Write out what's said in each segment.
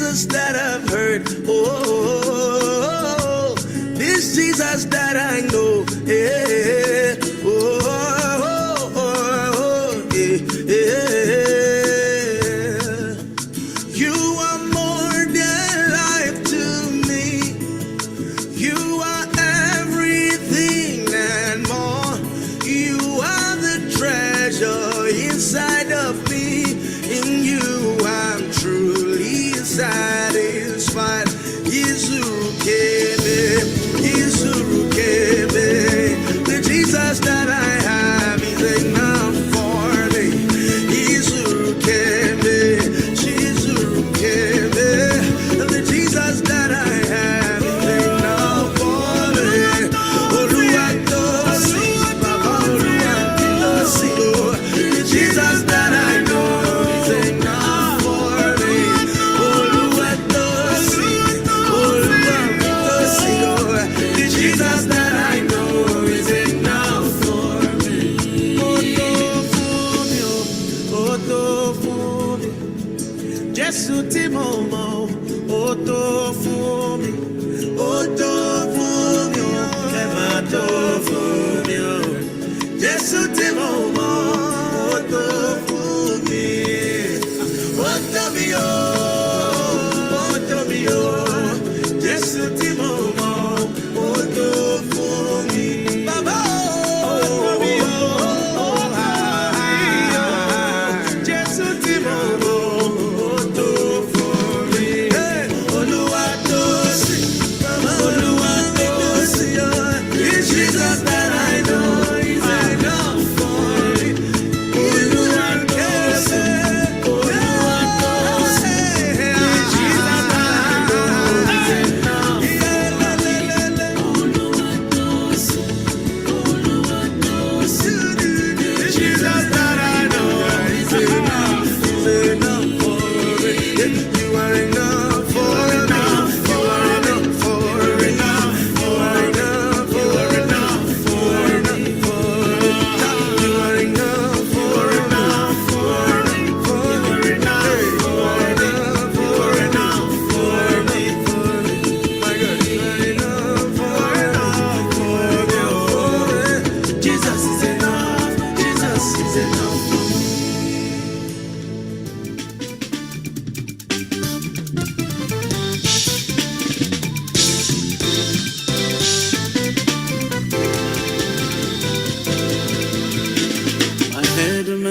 Jesus that I've heard. Oh, this Jesus that I know. Yeah. You are more than life to me. You are everything and more. You are the treasure inside of me. In you I'm truly satisfied. The Jesus that I have is enough for me. The Jesus that I have is enough for me. The Jesus that I know is enough for me. The Jesus that I know is enough for me. Jésù tí mo mọ̀, ó tó fún mi, ó tó fún mi, ẹ máa tó fún mi o. Jésù tí mo mọ̀, ó tó fún mi, ó tó mi o, ó tó mi o. Jésù tí mo mọ̀, ó tó fún mi, bàbá o, ó tó mi o. Jésù tí mo mọ̀. Jesus that I know is enough for me.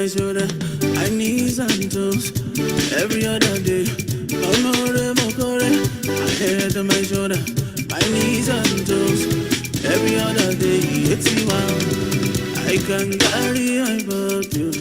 my shoulder, my knees and toes. Every other day, I'm my head on my shoulder, my knees and toes. Every other day, it's you out. I can carry my burden.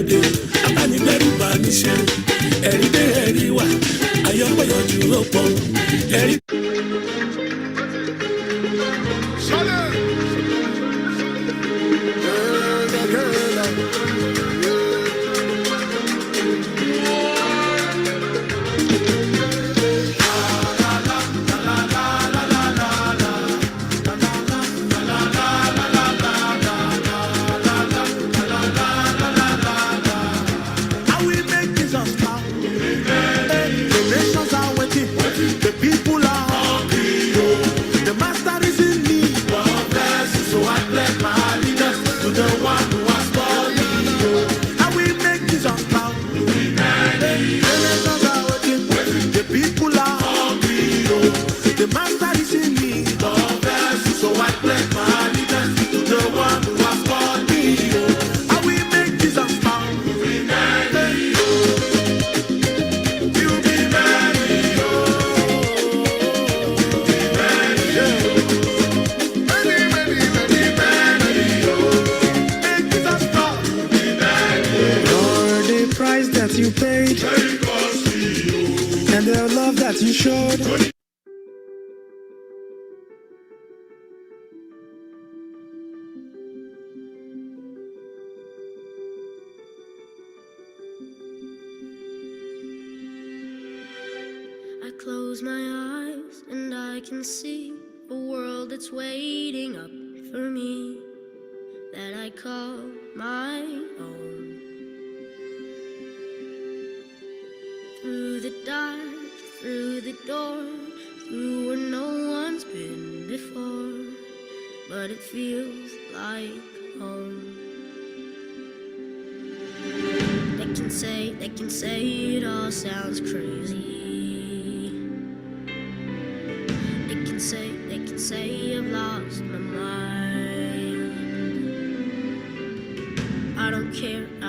lóde abánigbẹ̀rù bá ní ṣe ẹ̀rí dé ẹ̀rí wà ayọ́pọ̀yọ̀jú ló pọ̀ ẹ̀rí. You paid and the love that you showed. I close my eyes and I can see a world that's waiting up for me that I call my own. Through the dark, through the door, through where no one's been before, but it feels like home. They can say it all sounds crazy. They can say I've lost my mind. I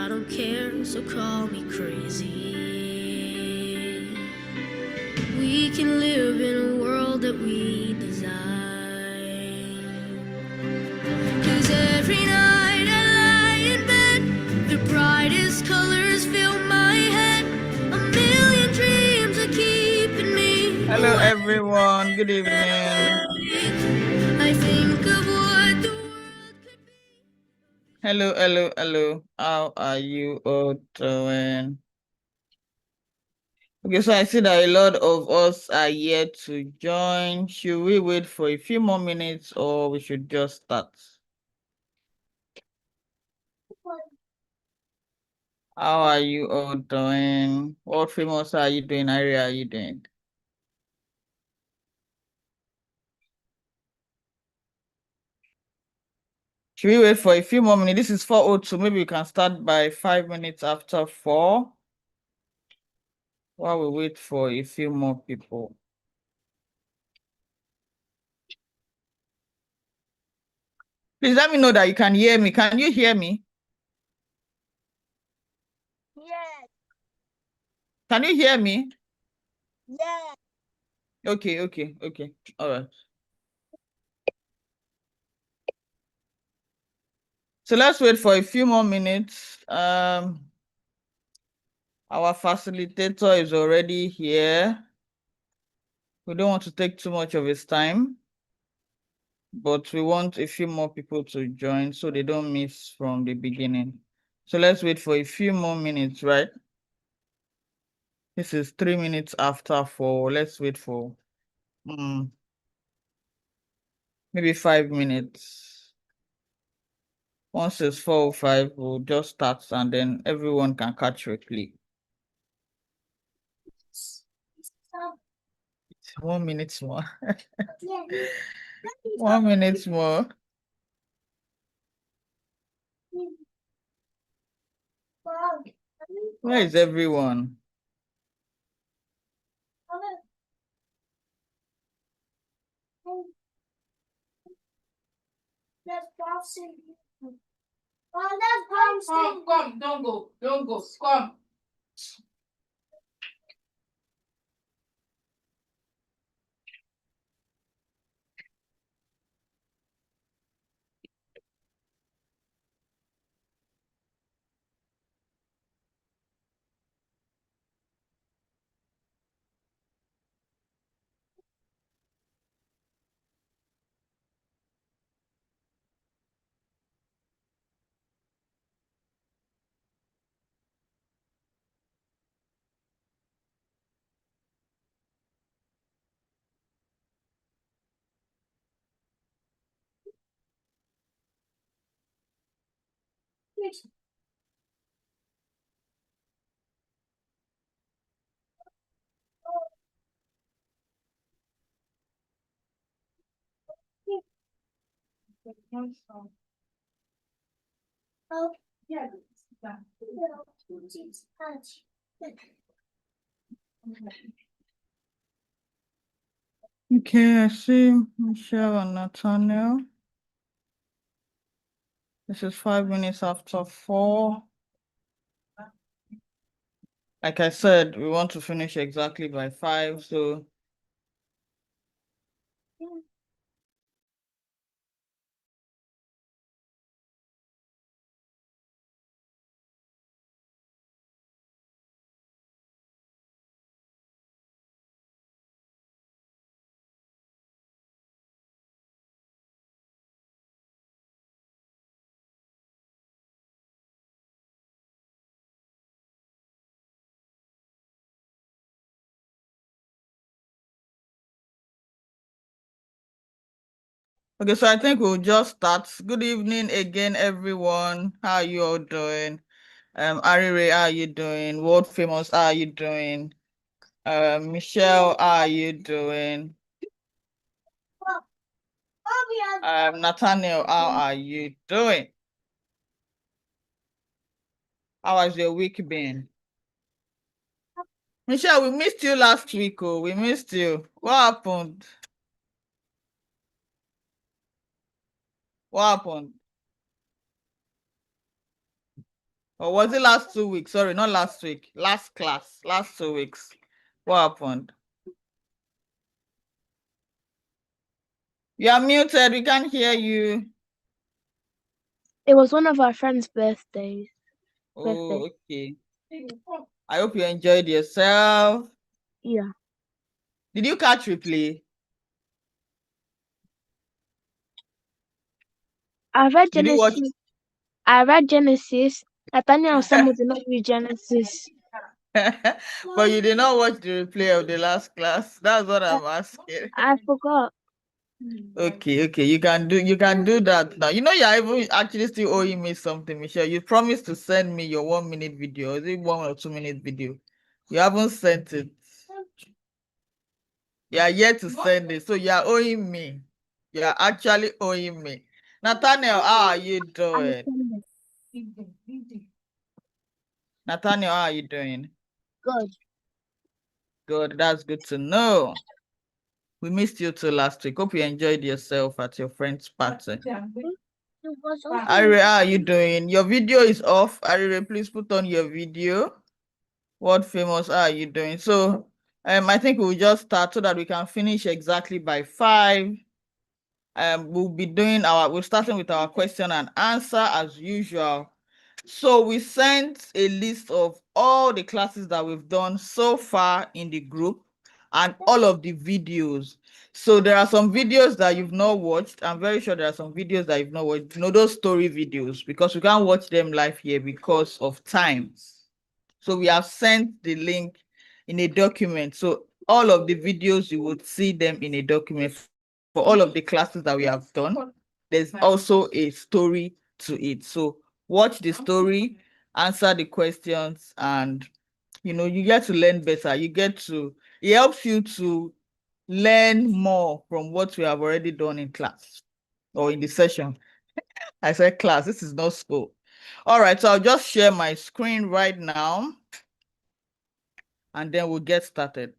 don't care, so call me crazy. We can live in a world that we design. 'Cause every night I lie in bed, the brightest colors fill my head. A million dreams are keeping me. Hello everyone, good evening. I think of what the world could be. Hello. How are you all doing? Okay, so I see that a lot of us are yet to join. Should we wait for a few more minutes or we should just start? How are you all doing? What famous are you doing? Area are you doing? Should we wait for a few more minutes? This is 4:02. Maybe we can start by 5 minutes after 4. While we wait for a few more people. Please let me know that you can hear me. Can you hear me? Yes. Can you hear me? Yes. Okay. All right. So let's wait for a few more minutes. Our facilitator is already here. We don't want to take too much of his time, but we want a few more people to join so they don't miss from the beginning. So let's wait for a few more minutes, right? This is 3 minutes after 4. Let's wait for maybe 5 minutes. Once it's 4:05, we'll just start and then everyone can catch replay. 1 minute more. 1 minute more. Where is everyone? Come, don't go, come. Oh, yeah. Okay, I see Michelle and Nathaniel. This is 5 minutes after 4. Like I said, we want to finish exactly by 5, so okay, so I think we'll just start. Good evening again, everyone. How are you all doing? Arire, how are you doing? World Famous, how are you doing? Michelle, how are you doing? Nathaniel, how are you doing? How has your week been? Michelle, we missed you last week. Oh, we missed you. What happened? What happened? Or was it last 2 weeks? Sorry, not last week. Last class, last 2 weeks. What happened? You are muted. We can't hear you. It was one of our friends' birthdays. Oh, okay. I hope you enjoyed yourself. Yeah. Did you catch replay? I read Did you watch? Genesis. I read Genesis. Nathaniel Samuel did not read Genesis. But you did not watch the replay of the last class. That's what I'm asking. I forgot. Okay. You can do that now. You know, you're even actually still owing me something, Michelle. You promised to send me your 1 minute video. Is it 1 or 2 minute video? You haven't sent it. You are yet to send it. So you are owing me. You are actually owing me. Nathaniel, how are you doing? Nathaniel, how are you doing? Good. Good. That's good to know. We missed you too last week. Hope you enjoyed yourself at your friend's party. Arire, how are you doing? Your video is off. Arire, please put on your video. What Famous, how are you doing? So I think we'll just start so that we can finish exactly by 5. We're starting with our question and answer as usual. So we sent a list of all the classes that we've done so far in the group and all of the videos. So there are some videos that you've not watched. I'm very sure there are some videos that you've not watched. You know, those story videos, because we can't watch them live here because of time. So we have sent the link in a document. So all of the videos, you would see them in a document for all of the classes that we have done. There's also a story to it. So watch the story, answer the questions, and you get to learn better. It helps you to learn more from what we have already done in class or in the session. I said class, this is not school. All right, so I'll just share my screen right now and then we'll get started.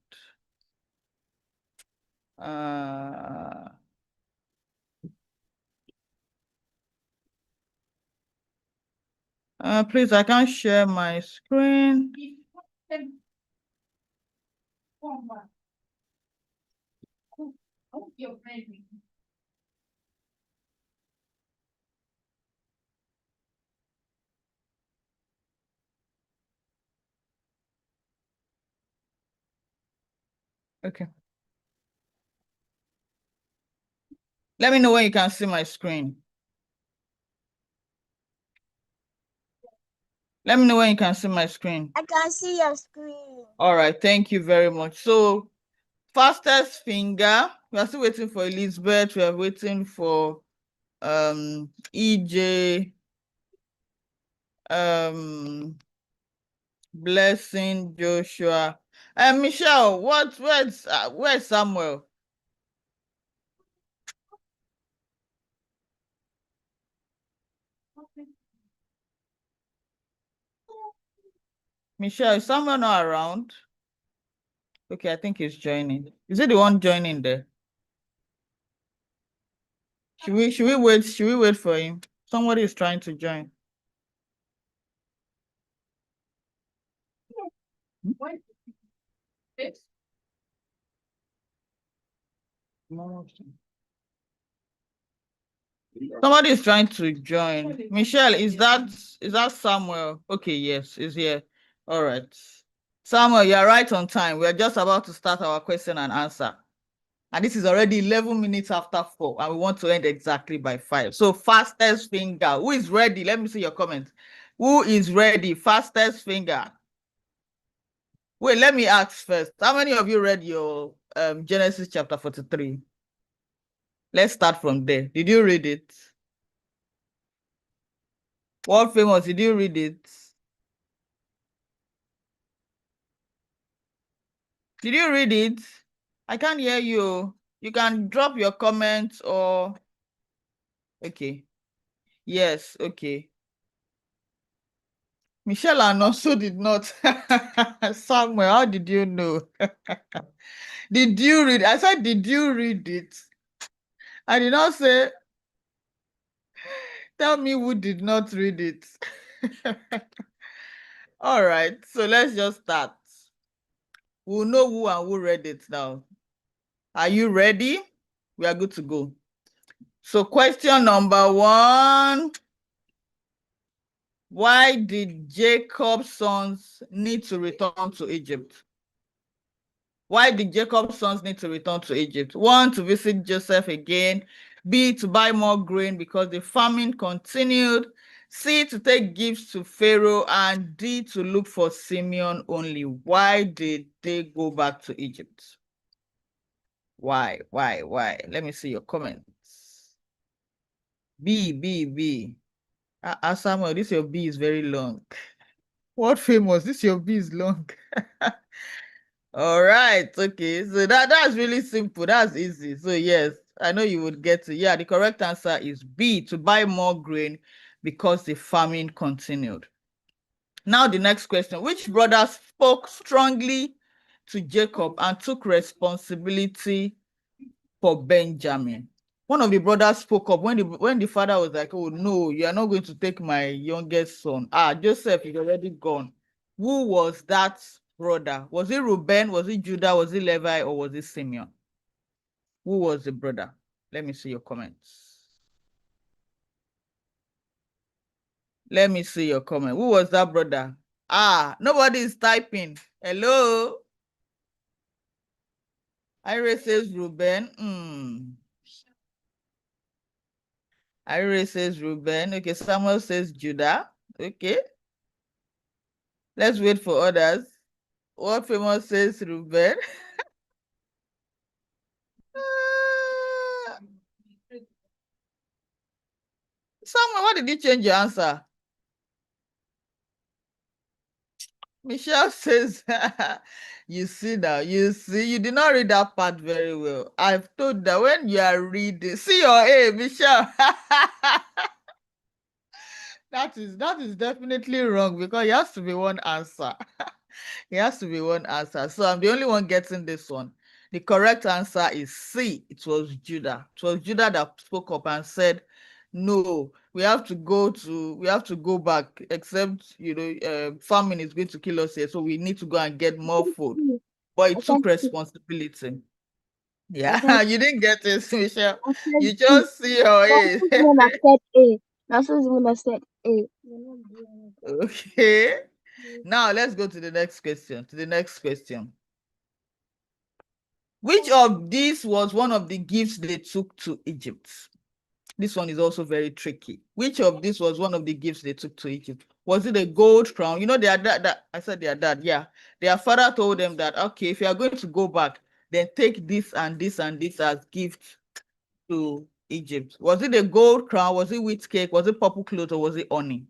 Please, I can't share my screen. Okay. Let me know when you can see my screen. Let me know when you can see my screen. I can see your screen. All right, thank you very much. So, fastest finger. We are still waiting for Elizabeth. We are waiting for EJ. Blessing, Joshua. And Michelle, where's Samuel? Michelle, is Samuel not around? Okay, I think he's joining. Is it the one joining there? Should we wait? Should we wait for him? Somebody is trying to join. Somebody is trying to join. Michelle, is that Samuel? Okay, yes, is here. All right. Samuel, you are right on time. We are just about to start our question and answer. And this is already 11 minutes after 4, and we want to end exactly by 5. So fastest finger. Who is ready? Let me see your comments. Who is ready? Fastest finger. Wait, let me ask first. How many of you read your Genesis chapter 43? Let's start from there. Did you read it? World Famous, did you read it? Did you read it? I can't hear you. You can drop your comments or... Okay. Yes, okay. Michelle and also did not. Samuel, how did you know? Did you read? I said, did you read it? I did not say, tell me who did not read it. All right, so let's just start. We'll know who and who read it now. Are you ready? We are good to go. So question number 1. Why did Jacob's sons need to return to Egypt? Why did Jacob's sons need to return to Egypt? 1, to visit Joseph again. B, to buy more grain because the famine continued. C, to take gifts to Pharaoh. And D, to look for Simeon only. Why did they go back to Egypt? Why? Let me see your comments. B. Samuel, this your B is very long. What Famous? This your B is long. All right, okay. So that's really simple. That's easy. So yes, I know you would get to. Yeah, the correct answer is B, to buy more grain because the famine continued. Now the next question. Which brother spoke strongly to Jacob and took responsibility for Benjamin? One of the brothers spoke up when the father was like, oh no, you are not going to take my youngest son. Joseph is already gone. Who was that brother? Was it Reuben? Was it Judah? Was it Levi? Or was it Simeon? Who was the brother? Let me see your comments. Let me see your comment. Who was that brother? Nobody is typing. Hello? Ira says Reuben. Ira says Reuben. Okay, Samuel says Judah. Okay. Let's wait for others. What Famous says Reuben? Samuel, why did you change your answer? Michelle says, you see now, you did not read that part very well. I've told that when you are reading, see your A, Michelle. That is definitely wrong because it has to be one answer. It has to be one answer. So I'm the only one getting this one. The correct answer is C. It was Judah. It was Judah that spoke up and said, no, we have to go back, except, famine is going to kill us here. So we need to go and get more food. But it took responsibility. Yeah, you didn't get it, Michelle. You just see her A. When I said A. That's when I said A. Okay. Now let's go to the next question. Which of these was one of the gifts they took to Egypt? This one is also very tricky. Which of this was one of the gifts they took to Egypt? Was it a gold crown? You know, their dad, I said their dad, yeah. Their father told them that, okay, if you are going to go back, then take this and this and this as gifts to Egypt. Was it a gold crown? Was it wheat cake? Was it purple clothes? Or was it honey?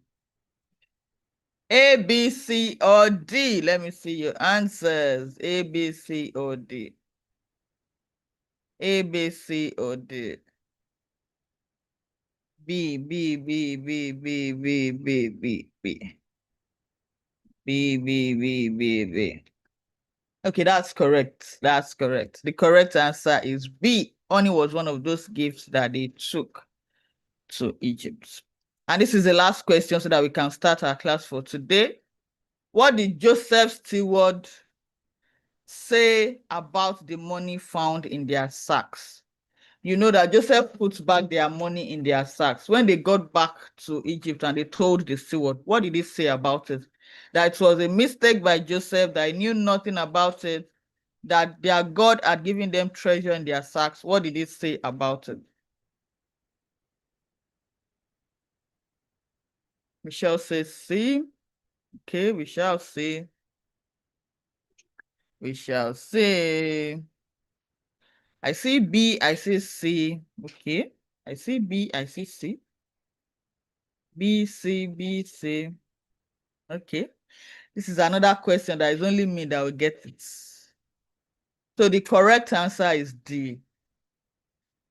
A, B, C, or D? Let me see your answers. A, B, C, or D. A, B, C, or D. B, B, B, B, B, B, B, B, B. B, B, B, B, B. Okay, that's correct. That's correct. The correct answer is B. Honey was one of those gifts that they took to Egypt. And this is the last question so that we can start our class for today. What did Joseph's steward say about the money found in their sacks? You know that Joseph put back their money in their sacks. When they got back to Egypt and they told the steward, what did he say about it? That it was a mistake by Joseph, that he knew nothing about it, that their God had given them treasure in their sacks. What did he say about it? Michelle says C. Okay, we shall see. We shall see. I see B, I see C. Okay. I see B, I see C. B, C, B, C. Okay. This is another question that is only me that will get it. So the correct answer is D,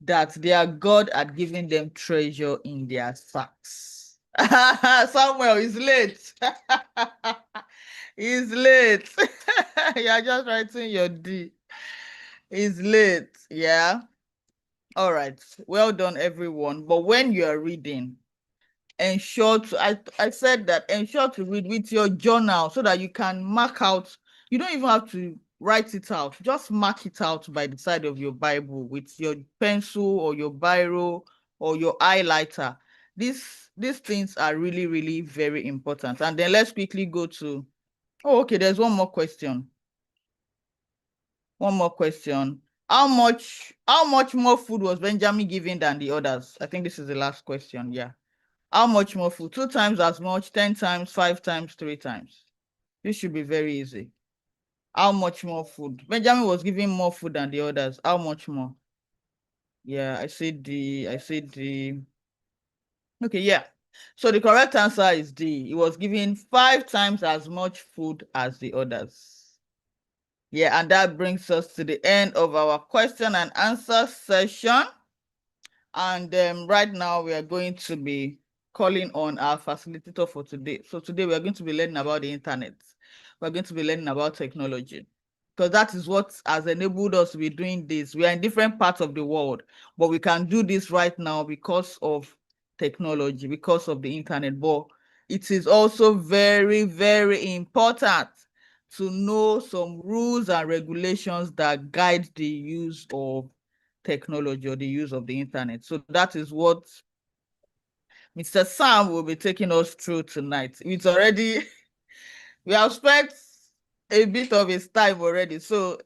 that their God had given them treasure in their sacks. Samuel is late. He's late. You're just writing your D. He's late. Yeah. All right. Well done, everyone. But when you are reading, ensure to, I said that ensure to read with your journal so that you can mark out. You don't even have to write it out. Just mark it out by the side of your Bible with your pencil or your biro or your highlighter. These things are really, really very important. And then let's quickly go to, oh, okay, there's one more question. One more question. How much more food was Benjamin given than the others? I think this is the last question. Yeah. How much more food? 2 times as much, 10 times, 5 times, 3 times. This should be very easy. How much more food? Benjamin was given more food than the others. How much more? Yeah, I see D. I see D. Okay, yeah. So the correct answer is D. He was given 5 times as much food as the others. Yeah, and that brings us to the end of our question and answer session. And right now we are going to be calling on our facilitator for today. So today we are going to be learning about the internet. We're going to be learning about technology, because that is what has enabled us to be doing this. We are in different parts of the world, but we can do this right now because of technology, because of the internet. But it is also very, very important to know some rules and regulations that guide the use of technology or the use of the internet. So that is what Mr. Sam will be taking us through tonight. It's already, we have spent a bit of his time already. So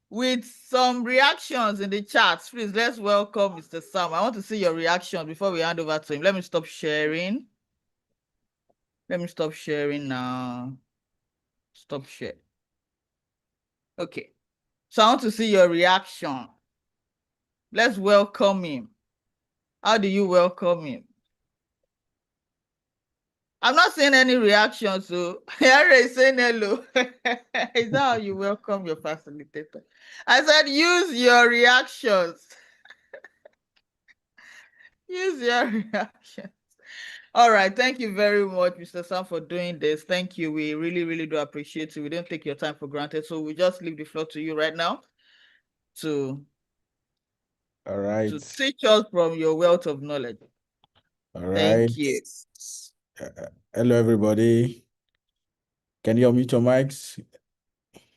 with some reactions in the chat, please, let's welcome Mr. Sam. I want to see your reaction before we hand over to him. Let me stop sharing. Let me stop sharing now. Stop share. Okay. So I want to see your reaction. Let's welcome him. How do you welcome him? I'm not seeing any reactions, so Harry is saying hello. Is that how you welcome your facilitator? I said, use your reactions. Use your reactions. All right. Thank you very much, Mr. Sam, for doing this. Thank you. We really, really do appreciate you. We don't take your time for granted. So we just leave the floor to you right now to, All right. to teach us from your wealth of knowledge. All right. Thank you. Hello, everybody. Can you unmute your mics?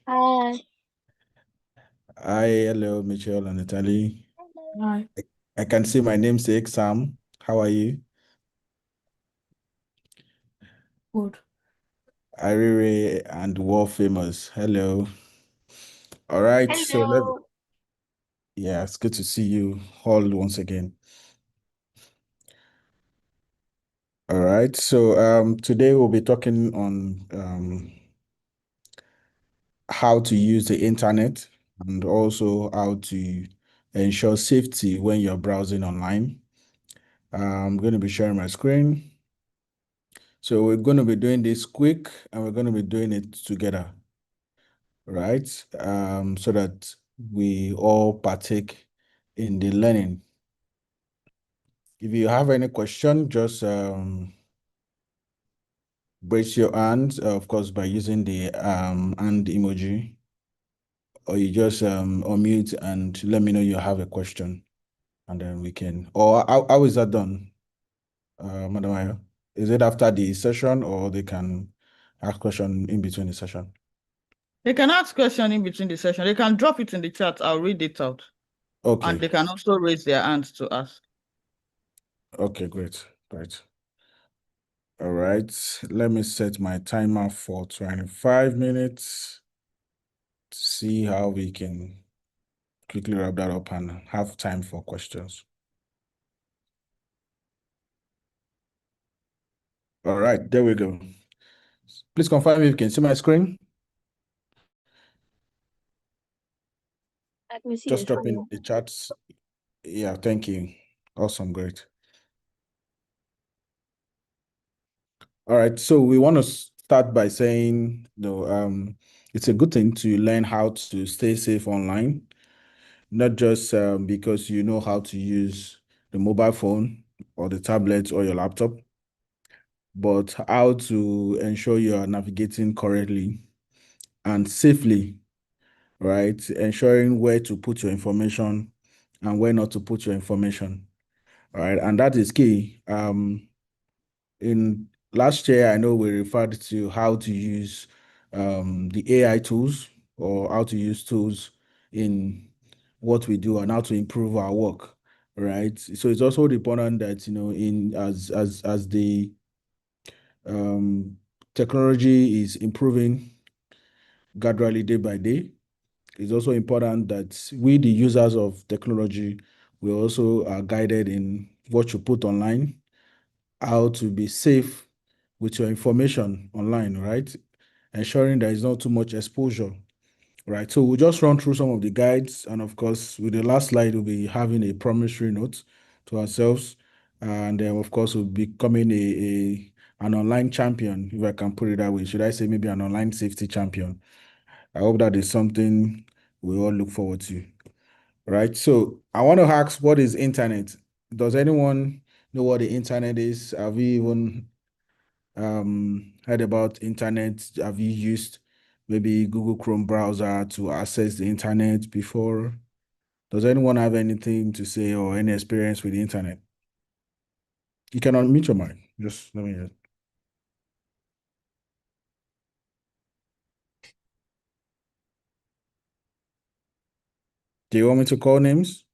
Hi. Hi, hello, Michelle and Natalie. Hi. I can see my namesake, Sam. How are you? Good. Irere and world famous. Hello. All right. Hello. Yeah, it's good to see you all once again. All right. So today we'll be talking on how to use the internet and also how to ensure safety when you're browsing online. I'm going to be sharing my screen. So we're going to be doing this quick and we're going to be doing it together, right? So that we all partake in the learning. If you have any question, just raise your hand, of course, by using the hand emoji, or you just unmute and let me know you have a question, and then we can. Or how is that done, Madam Ayo? Is it after the session, or they can ask question in between the session? They can ask question in between the session. They can drop it in the chat. I'll read it out. Okay. And they can also raise their hands to ask. Okay, great. Great. All right. Let me set my timer for 25 minutes to see how we can quickly wrap that up and have time for questions. All right, there we go. Please confirm if you can see my screen. I can see Just it. drop in the chats. Yeah, thank you. Awesome, great. All right, so we want to start by saying, it's a good thing to learn how to stay safe online, not just because you know how to use the mobile phone or the tablet or your laptop, but how to ensure you are navigating correctly and safely, right? Ensuring where to put your information and where not to put your information, right? And that is key. In last year, I know we referred to how to use the AI tools or how to use tools in what we do and how to improve our work, right? So it's also important that, in as the technology is improving gradually day by day, it's also important that we, the users of technology, we also are guided in what you put online, how to be safe with your information online, right? Ensuring there is not too much exposure, right? So we'll just run through some of the guides. And of course, with the last slide, we'll be having a promissory note to ourselves. And then, of course, we'll be becoming an online champion, if I can put it that way. Should I say maybe an online safety champion? I hope that is something we all look forward to, right? So I want to ask, what is internet? Does anyone know what the internet is? Have you even heard about internet? Have you used maybe Google Chrome browser to access the internet before? Does anyone have anything to say or any experience with the internet? You can unmute your mic. Just let me hear. Do you want me to call names?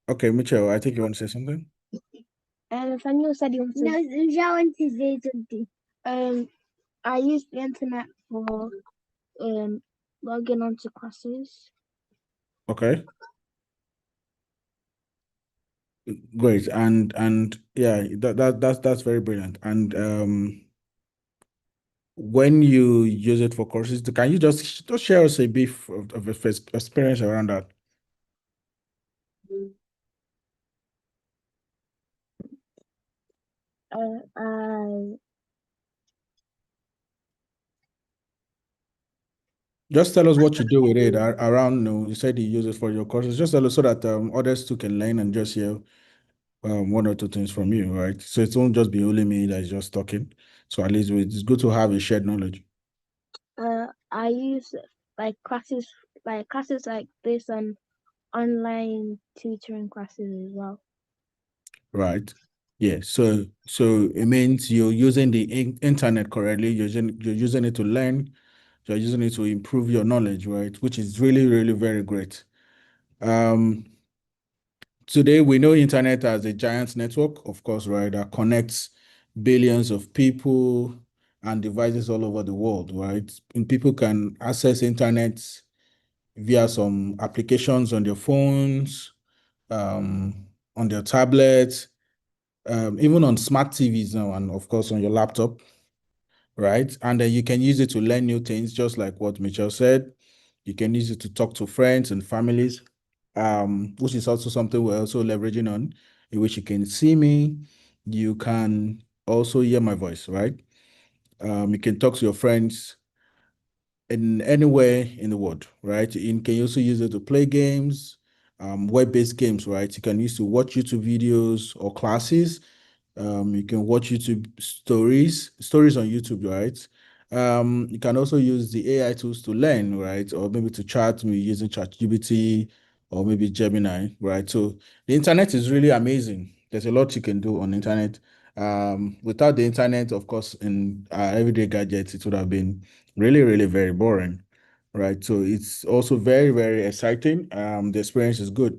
Okay, Mitchell, I think you want to say something. Nathaniel said he wanted. No, I want to say something. I use the internet for logging onto classes. Okay. Great. And yeah, that's very brilliant. And when you use it for courses, can you just share us a bit of experience around that? I Just tell us what you do with it around, you said you use it for your courses. Just tell us so that others too can learn and just hear one or two things from you, right? So it won't just be only me that's just talking. So at least it's good to have a shared knowledge. I use classes like this and online tutoring classes as well. Right. Yeah. So it means you're using the internet correctly. You're using it to learn. You're using it to improve your knowledge, right? Which is really, really very great. Today we know internet as a giant network, of course, right, that connects billions of people and devices all over the world, right? And people can access internet via some applications on their phones, on their tablets, even on smart TVs now, and of course on your laptop, right? And then you can use it to learn new things, just like what Mitchell said. You can use it to talk to friends and families, which is also something we're also leveraging on. in which you can see me. You can also hear my voice, right? You can talk to your friends in anywhere in the world, right? You can also use it to play games, web-based games, right? You can use to watch YouTube videos or classes. You can watch YouTube stories on YouTube, right? You can also use the AI tools to learn, right? Or maybe to chat, maybe using ChatGPT or maybe Gemini, right? So the internet is really amazing. There's a lot you can do on the internet. Without the internet, of course, in our everyday gadgets, it would have been really, really very boring, right? So it's also very, very exciting. The experience is good.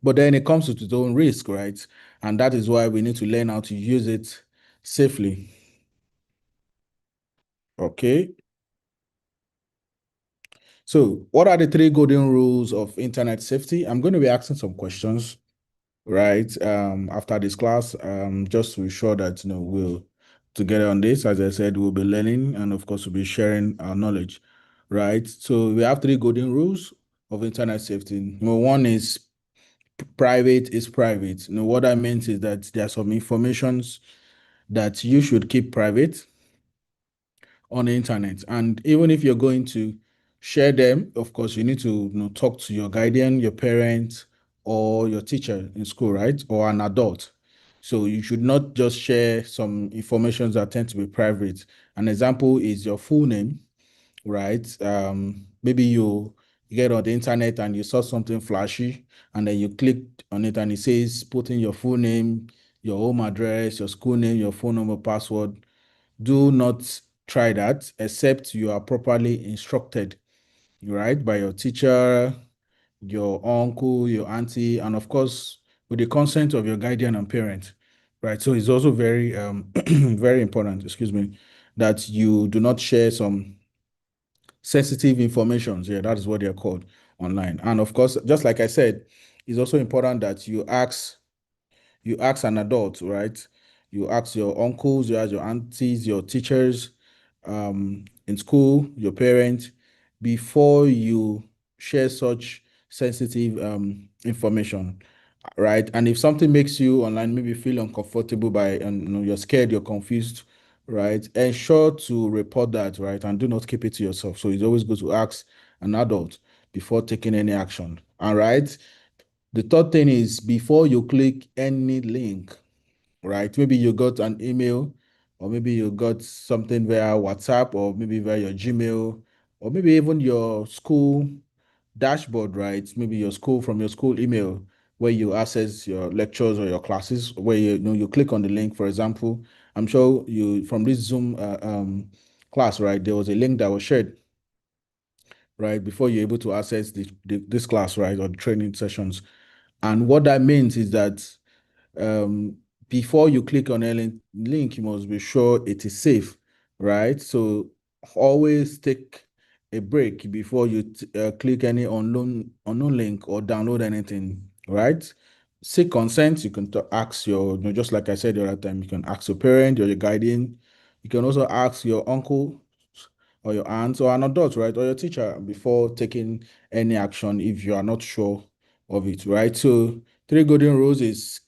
But then it comes with its own risk, right? And that is why we need to learn how to use it safely. Okay. So, what are the three golden rules of internet safety? I'm going to be asking some questions, right? After this class, just to be sure that we'll together on this. As I said, we'll be learning, and of course, we'll be sharing our knowledge, right? So we have three golden rules of internet safety. Number one is private is private. What I meant is that there are some informations that you should keep private on the internet. And even if you're going to share them, of course, you need to talk to your guardian, your parent, or your teacher in school, right? Or an adult. So you should not just share some information that tend to be private. An example is your full name, right? Maybe you get on the internet and you saw something flashy, and then you clicked on it and it says put in your full name, your home address, your school name, your phone number, password. Do not try that except you are properly instructed, right, by your teacher, your uncle, your auntie, and of course, with the consent of your guardian and parent, right? So it's also very, very important, excuse me, that you do not share some sensitive informations. Yeah, that is what they're called online. And of course, just like I said, it's also important that you ask an adult, right? You ask your uncles, you ask your aunties, your teachers, in school, your parents, before you share such sensitive information, right? And if something makes you online maybe feel uncomfortable by, you're scared, you're confused, right? Ensure to report that, right? And do not keep it to yourself. So it's always good to ask an adult before taking any action. All right. The third thing is before you click any link, right? Maybe you got an email, or maybe you got something via WhatsApp, or maybe via your Gmail, or maybe even your school dashboard, right? Maybe your school from your school email where you access your lectures or your classes, where you click on the link. For example, I'm sure you from this Zoom class, right? There was a link that was shared, right, before you're able to access this class, right, or the training sessions. And what that means is that um, before you click on a link, you must be sure it is safe, right? So always take a break before you click any unknown link or download anything, right? Seek consent. You can ask just like I said the other time, you can ask your parent or your guardian. You can also ask your uncle or your aunt or an adult, right? Or your teacher before taking any action if you are not sure of it, right? So three golden rules is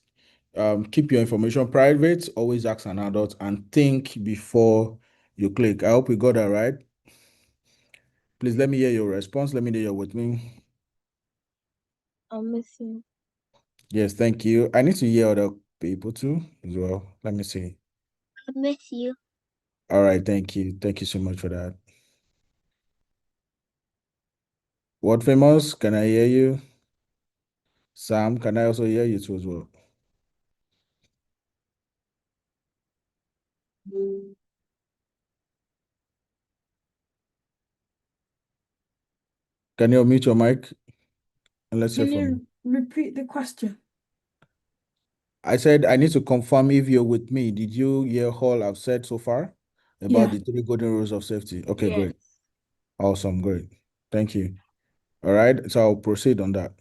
keep your information private, always ask an adult, and think before you click. I hope we got that right. Please let me hear your response. Let me know you're with me. I'm with you. Yes, thank you. I need to hear other people too as well. Let me see. I'm with you. All right, thank you. Thank you so much for that. What famous? Can I hear you? Sam, can I also hear you too as well? Can you unmute your mic and let's hear Can from you? you repeat the question? I said I need to confirm if you're with me. Did you hear all I've said so far about Yeah. the three golden rules of safety? Okay, Yes. great. Awesome, great. Thank you. All right, so I'll proceed on that.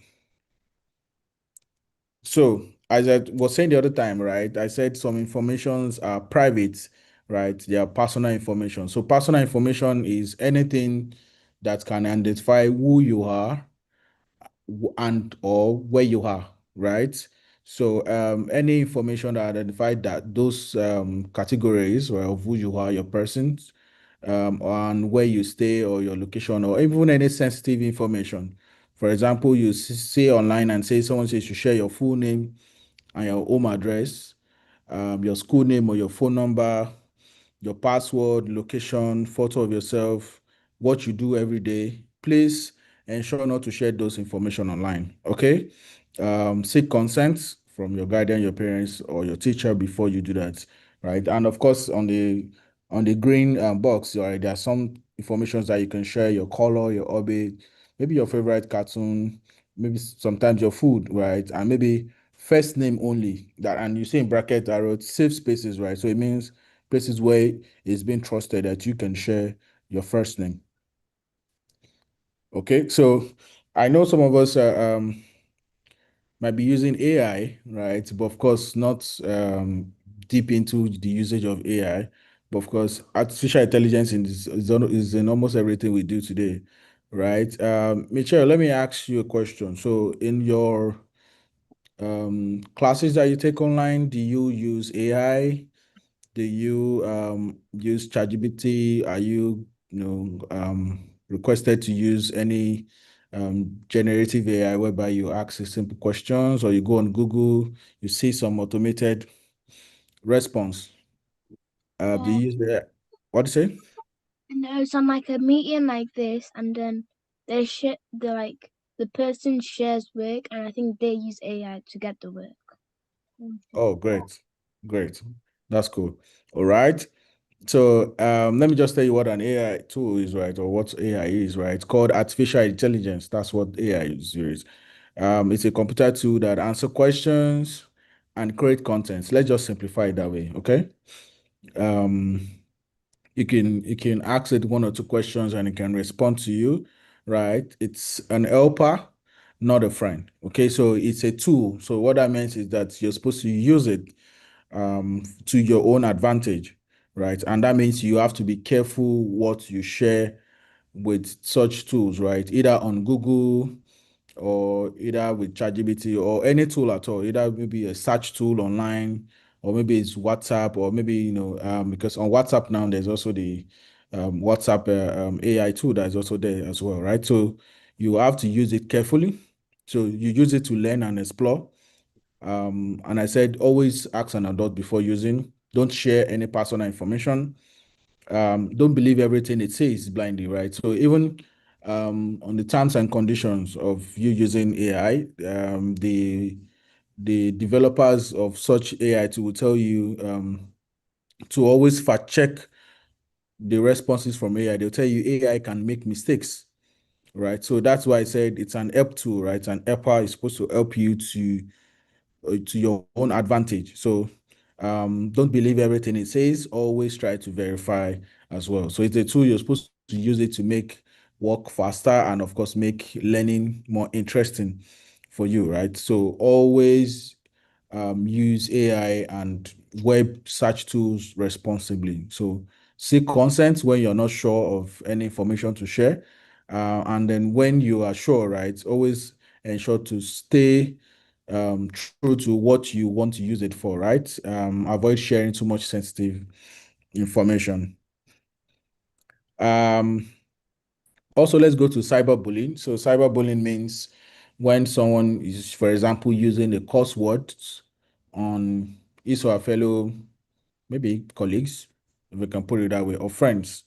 So, as I was saying the other time, right, I said some informations are private, right? They are personal information. So, personal information is anything that can identify who you are and or where you are, right? So any information that identified that those categories, right, of who you are, your persons, on where you stay or your location, or even any sensitive information. For example, you say online and say someone says you share your full name and your home address, your school name or your phone number, your password, location, photo of yourself, what you do every day. Please ensure not to share those information online. Okay. Seek consent from your guardian, your parents, or your teacher before you do that. Right. And of course, on the green box, right, there are some informations that you can share: your color, your hobby, maybe your favorite cartoon, maybe sometimes your food, right, and maybe first name only. That, and you see in bracket I wrote safe spaces, right? So it means places where it's been trusted that you can share your first name. Okay, so I know some of us might be using AI, right? But of course, not deep into the usage of AI. But of course, artificial intelligence is in almost everything we do today, right? Michelle, let me ask you a question. So, in your classes that you take online, do you use AI? Do you use ChatGPT? Are you, requested to use any generative AI whereby you ask it simple questions, or you go on Google, you see some automated response? Do you use the what do you say? And I was on like a meeting like this, and then the person shares work, and I think they use AI to get the work. Oh, great, great, that's cool. All right. So let me just tell you what an AI tool is, right? Or what AI is, right? It's called artificial intelligence. That's what AI is. It's a computer tool that answer questions and create content. Let's just simplify it that way, okay? Um, you can ask it one or two questions and it can respond to you, right? It's an helper, not a friend. Okay, so it's a tool. So what that means is that you're supposed to use it to your own advantage, right? And that means you have to be careful what you share with such tools, right? Either on Google or either with ChatGPT or any tool at all, either maybe a search tool online, or maybe it's WhatsApp, or maybe, because on WhatsApp now there's also the WhatsApp AI tool that's also there as well, right? So you have to use it carefully. So you use it to learn and explore. And I said, always ask an adult before using. Don't share any personal information. Don't believe everything it says blindly, right? So even on the terms and conditions of you using AI, the developers of such AI tool will tell you to always fact check the responses from AI. They'll tell you AI can make mistakes, right? So that's why I said it's an help tool, right? An helper is supposed to help you to your own advantage. So don't believe everything it says. Always try to verify as well. So it's a tool you're supposed to use it to make work faster and of course make learning more interesting for you, right? So always use AI and web search tools responsibly. So seek consent when you're not sure of any information to share. And then when you are sure, right, always ensure to stay true to what you want to use it for, right? Avoid sharing too much sensitive information. Um, Also, let's go to cyberbullying. So, cyberbullying means when someone is, for example, using the curse words on his or her fellow, maybe colleagues, if we can put it that way, or friends.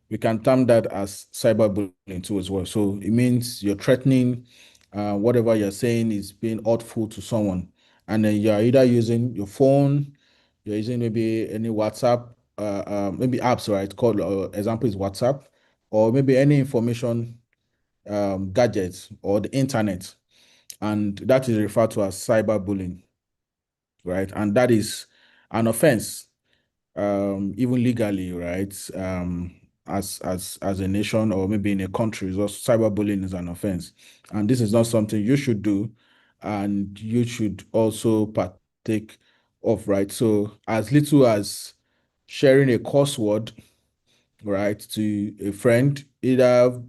We can term that as cyberbullying too as well. So it means you're threatening, whatever you're saying is being hurtful to someone, and then you're either using your phone, you're using maybe any WhatsApp, maybe apps, right? Called example is WhatsApp, or maybe any information gadgets or the internet, and that is referred to as cyberbullying, right? And that is an offense, even legally, right? As a nation or maybe in a country, so cyberbullying is an offense, and this is not something you should do, and you should also partake of, right? So as little as sharing a curse word, right, to a friend, either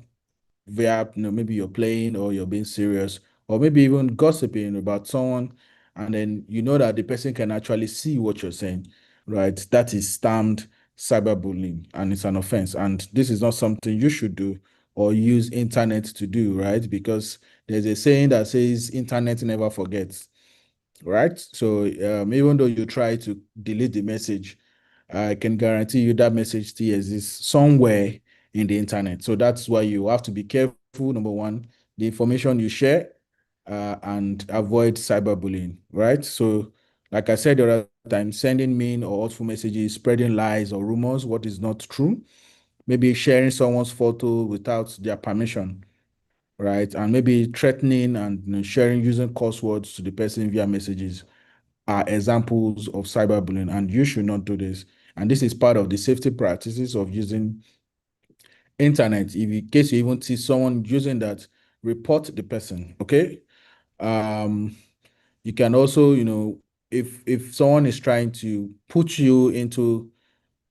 via, maybe you're playing or you're being serious, or maybe even gossiping about someone, and then you know that the person can actually see what you're saying, right? That is termed cyberbullying, and it's an offense. And this is not something you should do or use internet to do, right? Because there's a saying that says internet never forgets, right? So even though you try to delete the message, I can guarantee you that message still exists somewhere in the internet. So that's why you have to be careful. Number one, the information you share, and avoid cyberbullying, right? So, like I said the other time, sending mean or hurtful messages, spreading lies or rumors, what is not true, maybe sharing someone's photo without their permission, right? And maybe threatening and sharing using curse words to the person via messages are examples of cyberbullying, and you should not do this. And this is part of the safety practices of using internet. If in case you even see someone using that, report the person. Okay. Um, you can also, if someone is trying to put you into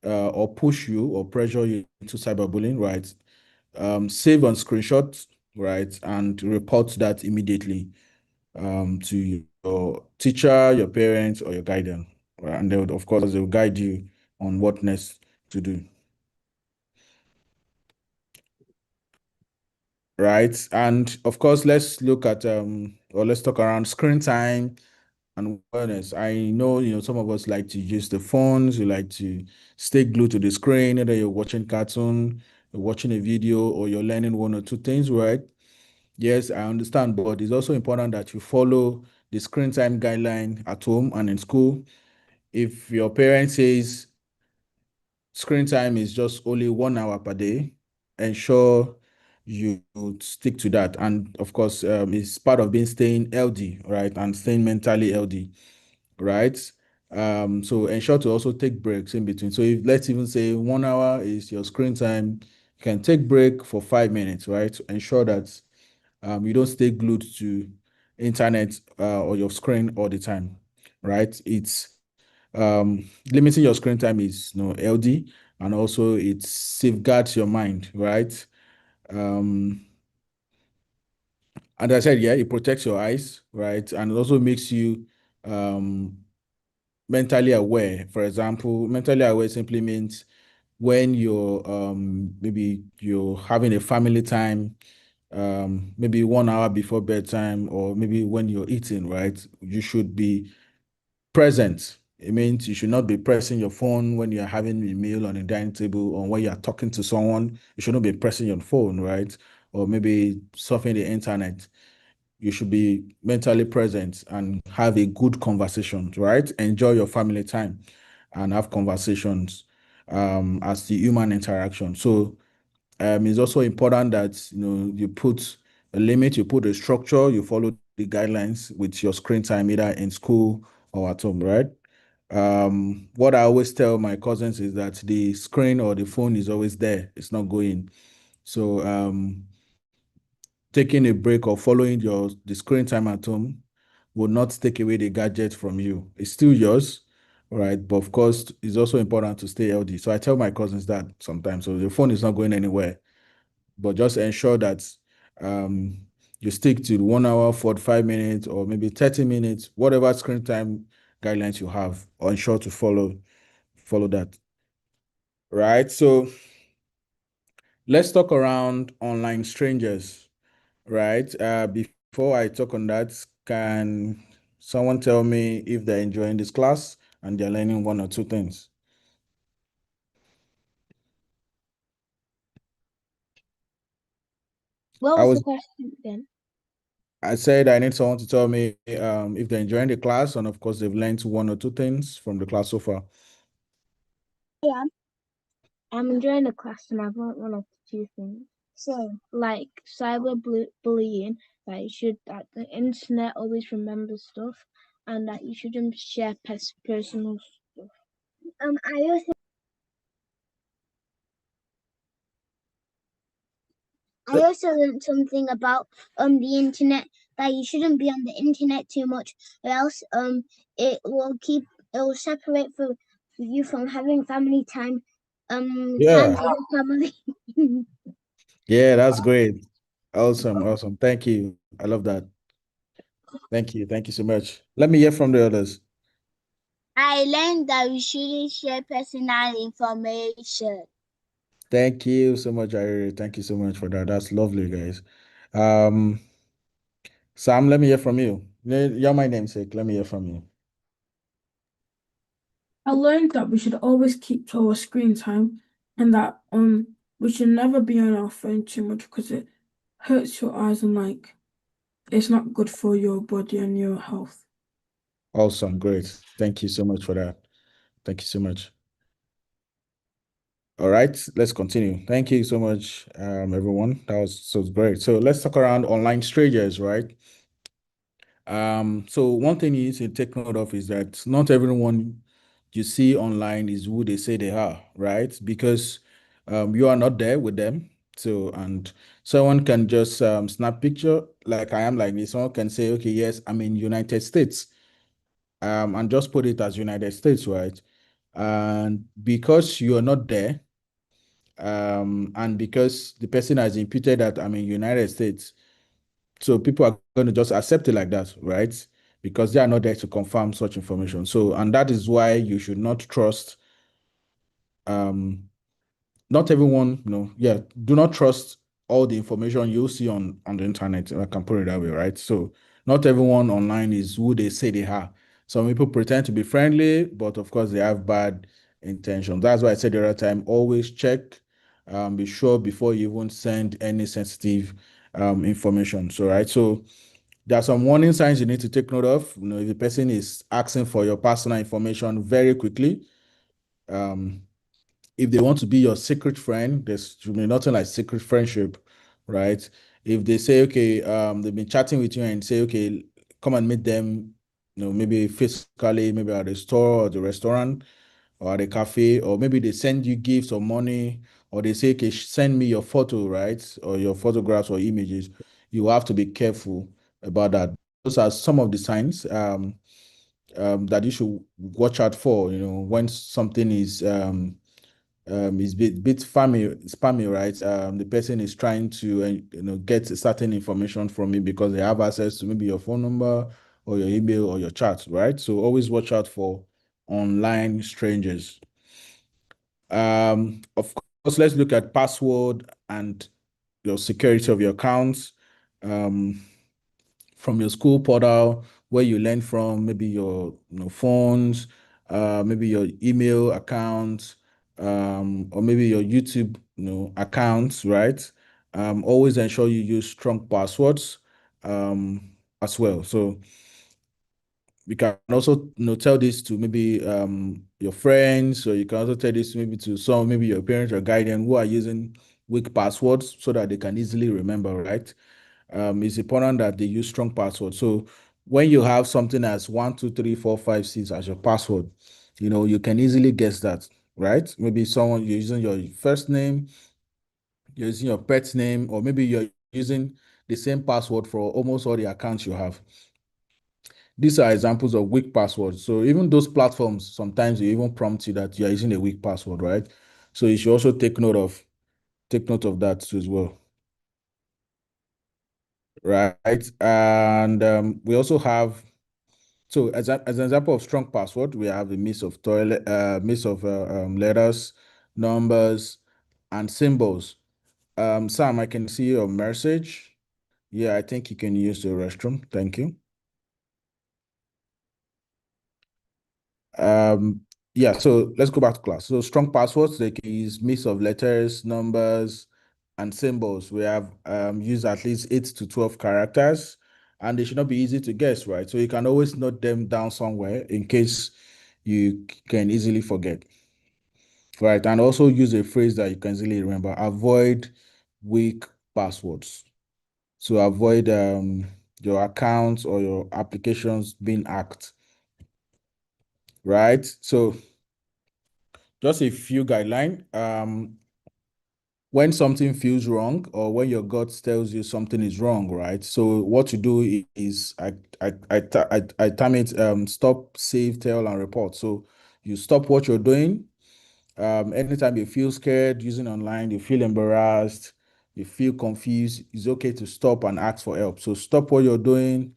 or push you or pressure you into cyberbullying, right? Save on screenshot, right, and report that immediately to your teacher, your parents, or your guardian. Right? And they would, of course, they will guide you on what next to do. Right. And of course, let's look at or let's talk around screen time and awareness. I know, some of us like to use the phones, you like to stay glued to the screen, either you're watching cartoon, you're watching a video, or you're learning one or two things, right? Yes, I understand, but it's also important that you follow the screen time guideline at home and in school. If your parent says screen time is just only 1 hour per day, ensure you stick to that. And of course, it's part of being staying healthy, right? And staying mentally healthy, right? So ensure to also take breaks in between. So if let's even say 1 hour is your screen time, you can take break for 5 minutes, right? Ensure that you don't stay glued to internet or your screen all the time, right? It's limiting your screen time is healthy, and also it safeguards your mind, right? Um, and as I said, yeah, it protects your eyes, right? And it also makes you um, mentally aware. For example, mentally aware simply means when you're maybe you're having a family time, maybe 1 hour before bedtime, or maybe when you're eating, right? You should be present. It means you should not be pressing your phone when you're having a meal on a dining table, or when you're talking to someone. You should not be pressing your phone, right? Or maybe surfing the internet. You should be mentally present and have a good conversation, right? Enjoy your family time and have conversations as the human interaction. So it's also important that you put a limit, you put a structure, you follow the guidelines with your screen time, either in school or at home, right? What I always tell my cousins is that the screen or the phone is always there, it's not going. So taking a break or following the screen time at home will not take away the gadget from you. It's still yours, right? But of course, it's also important to stay healthy. So I tell my cousins that sometimes. So the phone is not going anywhere, but just ensure that um, you stick to 1 hour, 45 minutes, or maybe 30 minutes, whatever screen time guidelines you have, or ensure to follow that. Right. So let's talk around online strangers, right? Before I talk on that, can someone tell me if they're enjoying this class and they're learning one or two things? What I was the was question again? I said I need someone to tell me if they're enjoying the class, and of course they've learned one or two things from the class so far. Yeah. I'm enjoying the class and I've learned one of the two things. So, Like cyberbullying, that you should that the internet always remembers stuff and that you shouldn't share personal stuff. I also learned something about the internet, that you shouldn't be on the internet too much, or else it will separate for you from having family time, time Yeah, with the family. yeah, that's great. Awesome, awesome. Thank you. I love that. Thank you. Thank you so much. Let me hear from the others. I learned that we shouldn't share personal information. Thank you so much, Irene. Thank you so much for that. That's lovely, guys. Um, Sam, let me hear from you. You're my namesake. Let me hear from you. I learned that we should always keep to our screen time and that we should never be on our phone too much because it hurts your eyes and like it's not good for your body and your health. Awesome. Great. Thank you so much for that. Thank you so much. All right, let's continue. Thank you so much, everyone. That was so great. So let's talk around online strangers, right? So one thing you need to take note of is that not everyone you see online is who they say they are, right? Because you are not there with them. So and someone can just snap picture like I am like this. Someone can say, okay, yes, I'm in United States, and just put it as United States, right? And because you are not there, and because the person has imputed that I'm in United States, so people are going to just accept it like that, right? Because they are not there to confirm such information. So, and that is why you should not trust, um, not everyone, yeah, do not trust all the information you see on the internet. I can put it that way, right? So, not everyone online is who they say they are. Some people pretend to be friendly, but of course they have bad intentions. That's why I said the other time, always check, be sure before you even send any sensitive information. So, right. So there are some warning signs you need to take note of. If the person is asking for your personal information very quickly, um, if they want to be your secret friend, there's should be nothing like secret friendship, right? If they say, okay, they've been chatting with you and say, okay, come and meet them, maybe physically, maybe at the store or the restaurant or at a cafe, or maybe they send you gifts or money, or they say, okay, send me your photo, right? Or your photographs or images. You have to be careful about that. Those are some of the signs that you should watch out for, when something is bit spammy, right? The person is trying to get certain information from you because they have access to maybe your phone number or your email or your chat, right? So always watch out for online strangers. Of course, let's look at password and your security of your accounts. From your school portal where you learn from, maybe your phones, maybe your email accounts, or maybe your YouTube accounts, right? Always ensure you use strong passwords as well. So you can also tell this to maybe your friends, or you can also tell this maybe to some, maybe your parents or guardian who are using weak passwords so that they can easily remember, right? It's important that they use strong passwords. So when you have something as 1, 2, 3, 4, 5, 6 as your password, you can easily guess that, right? Maybe someone you're using your first name, you're using your pet's name, or maybe you're using the same password for almost all the accounts you have. These are examples of weak passwords. So even those platforms, sometimes they even prompt you that you're using a weak password, right? So you should also take note of that too as well. Right. And we also have, so as an example of strong password, we have a mix of letters, numbers, and symbols. Sam, I can see your message. Yeah, I think you can use the restroom. Thank you. Um, yeah, so let's go back to class. So strong passwords, they can use mix of letters, numbers, and symbols. We have used at least 8 to 12 characters, and they should not be easy to guess, right? So you can always note them down somewhere in case you can easily forget, right? And also use a phrase that you can easily remember. Avoid weak passwords. So avoid your accounts or your applications being hacked, right? So just a few guidelines. When something feels wrong or when your gut tells you something is wrong, right? So what you do is I term it stop, save, tell, and report. So you stop what you're doing. Anytime you feel scared using online, you feel embarrassed, you feel confused, it's okay to stop and ask for help. So stop what you're doing,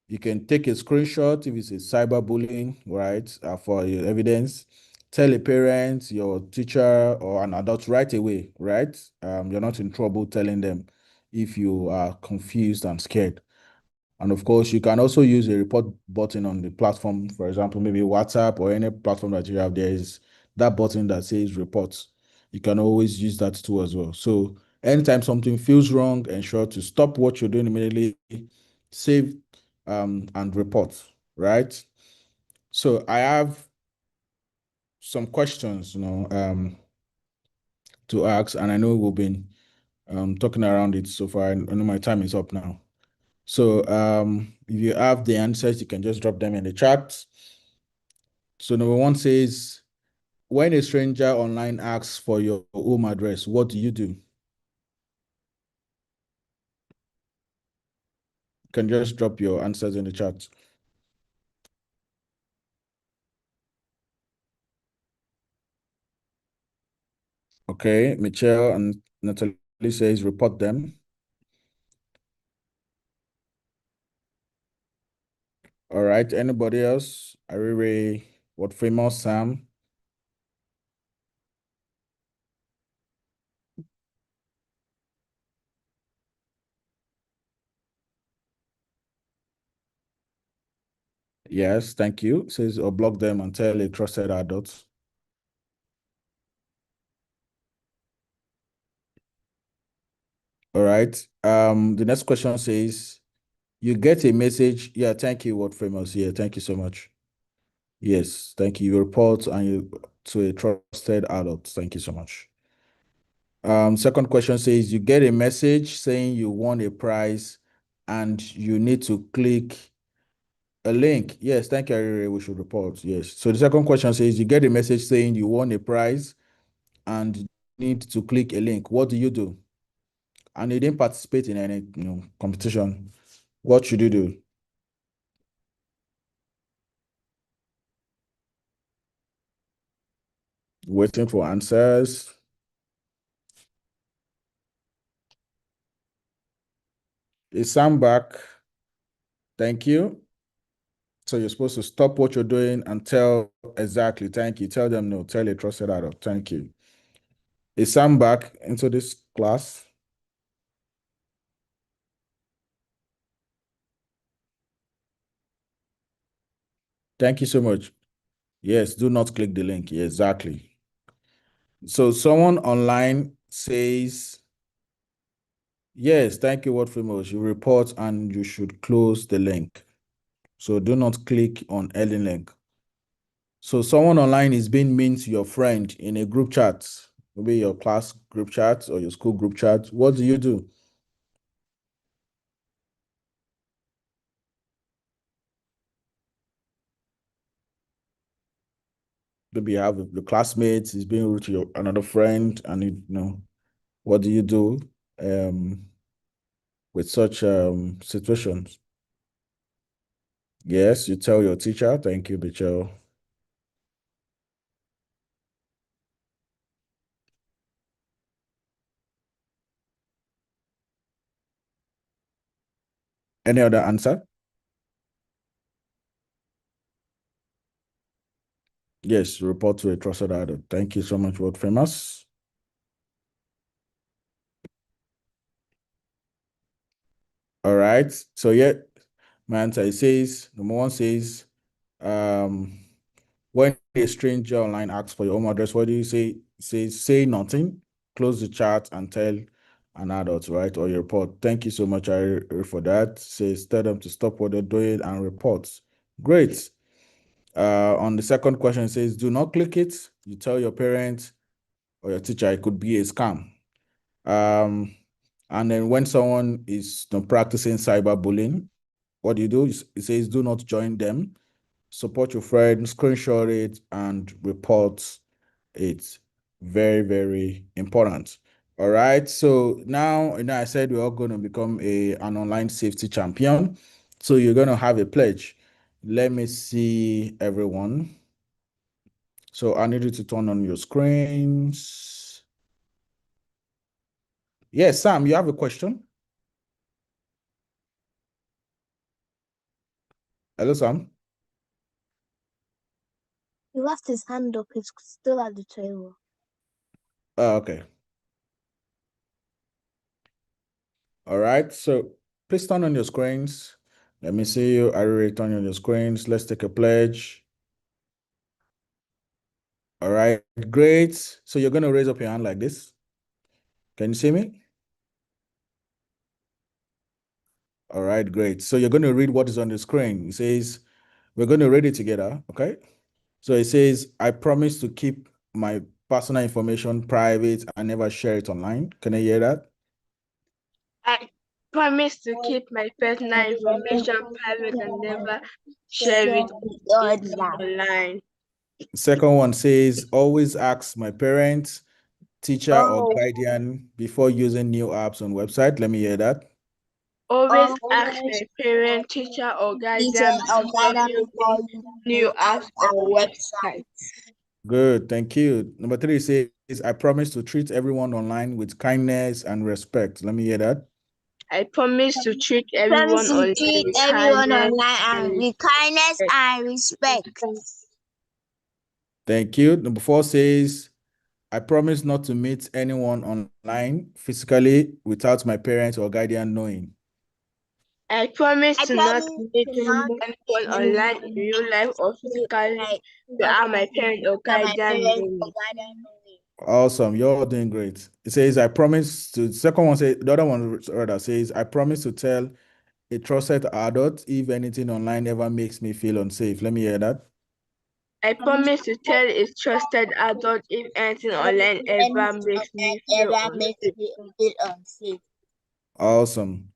You can take a screenshot if it's a cyberbullying, right, for your evidence. Tell a parent, your teacher, or an adult right away, right? You're not in trouble telling them if you are confused and scared. And of course, you can also use a report button on the platform. For example, maybe WhatsApp or any platform that you have, there is that button that says reports. You can always use that too as well. So anytime something feels wrong, ensure to stop what you're doing immediately, save and report, right? So I have some questions, to ask, and I know we've been talking around it so far. I know my time is up now. So if you have the answers, you can just drop them in the chat. So number one says, when a stranger online asks for your home address, what do you do? You can just drop your answers in the chat. Okay, Michelle and Natalie says report them. All right, anybody else? Arire, what famous Sam? Yes, thank you. Says or block them and tell a trusted adult. All right. The next question says, you get a message. Yeah, thank you, Word Famous. Yeah, thank you so much. Yes, thank you. You report and you to a trusted adult. Thank you so much. Second question says, you get a message saying you won a prize and you need to click a link. Yes, thank you, Arire. We should report. Yes. So the second question says, you get a message saying you won a prize and need to click a link. What do you do? And you didn't participate in any competition. What should you do? Waiting for answers. Is Sam back? Thank you. So you're supposed to stop what you're doing and tell exactly. Thank you. Tell them no. Tell a trusted adult. Thank you. Is Sam back into this class? Thank you so much. Yes, do not click the link. Yeah, exactly. So someone online says, yes, thank you, Word Famous. You report and you should close the link. So do not click on any link. So someone online is being mean to your friend in a group chat, maybe your class group chat or your school group chat. What do you do? Maybe you have the classmates is being rude to your another friend, and what do you do with such situations? Yes, you tell your teacher. Thank you, Bichel. Any other answer? Yes, report to a trusted adult. Thank you so much, World Famous. All right. So yeah, my answer it says number one says, when a stranger online asks for your home address, what do you say? Say nothing, close the chat and tell an adult, right? Or your report. Thank you so much, Ari, for that. Says tell them to stop what they're doing and report. Great. On the second question, it says do not click it. You tell your parents or your teacher it could be a scam. And then when someone is practicing cyberbullying, what do you do? It says do not join them. Support your friend, screenshot it, and report it. Very, very important. All right. So now, I said we're all going to become an online safety champion. So you're going to have a pledge. Let me see everyone. So I need you to turn on your screens. Yes, Sam, you have a question? Hello, Sam. He left his hand up. He's still at the table. Oh, okay. All right. So please turn on your screens. Let me see you. I already turned on your screens. Let's take a pledge. All right. Great. So you're going to raise up your hand like this. Can you see me? All right. Great. So you're going to read what is on the screen. It says, we're going to read it together. Okay. So it says, I promise to keep my personal information private and never share it online. Can I hear that? I promise to keep my personal information private and never share it online. Second one says, always ask my parents, teacher, or guardian before using new apps on website. Let me hear that. Always ask my parent, teacher, or guardian before using new apps or websites. Good, thank you. Number three says, I promise to treat everyone online with kindness and respect. Let me hear that. I promise to treat Promise everyone to online treat with everyone kindness online and and with kindness respect. and respect. Thank you. Number four says, I promise not to meet anyone online physically without my parents or guardian knowing. I promise I to not promise meet to not anyone online in real life or physically like without my parent or that my guardian parents or knowing. guardian know me. Awesome. You're all doing great. It says, I promise to, the second one says, the other one rather says, I promise to tell a trusted adult if anything online ever makes me feel unsafe. Let me hear that. I promise to tell a trusted adult if anything online ever makes me feel Ever makes unsafe. me feel unsafe. Awesome.